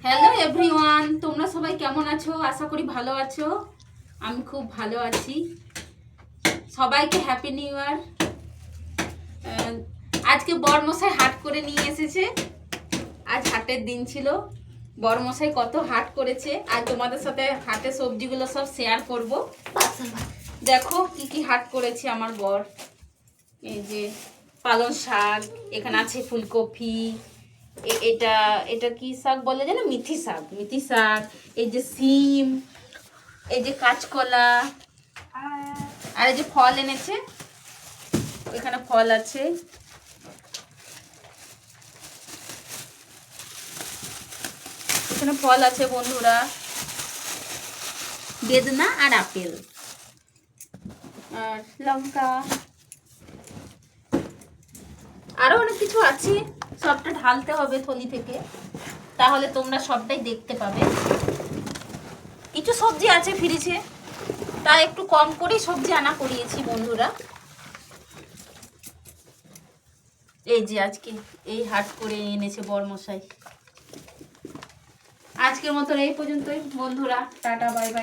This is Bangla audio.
হ্যালো এভরিওয়ান, তোমরা সবাই কেমন আছো? আশা করি ভালো আছো। আমি খুব ভালো আছি। সবাইকে হ্যাপি নিউ ইয়ার। আজকে বরমশাই হাট করে নিয়ে এসেছে। আজ হাটের দিন ছিল। বরমশাই কত হাট করেছে, আর তোমাদের সাথে হাটের সবজিগুলো সব শেয়ার করব। দেখো কি কি হাট করেছে আমার বর। এই যে পালং শাক, এখানে আছে ফুলকপি, এটা এটা কি শাক বলে জানো? মিথি শাক, মিথি শাক। এই যে সিম, এই যে কাঁচকলা, আর এই যে ফল এনেছে। এখানে ফল আছে। এখানে ফল আছে বন্ধুরা, বেদনা আর আপেল আর লঙ্কা, আরো অনেক কিছু আছে। সবটা ঢালতে হবে থলি থেকে, তাহলে তোমরা সবটাই দেখতে পাবে। কিছু সবজি আছে ফ্রিজে, তাই একটু কম করেই সবজি আনা করিয়েছি বন্ধুরা। এই যে আজকে এই হাট করে এনেছে বরমশাই। আজকের মতো এই পর্যন্তই বন্ধুরা, টাটা বাই বাই।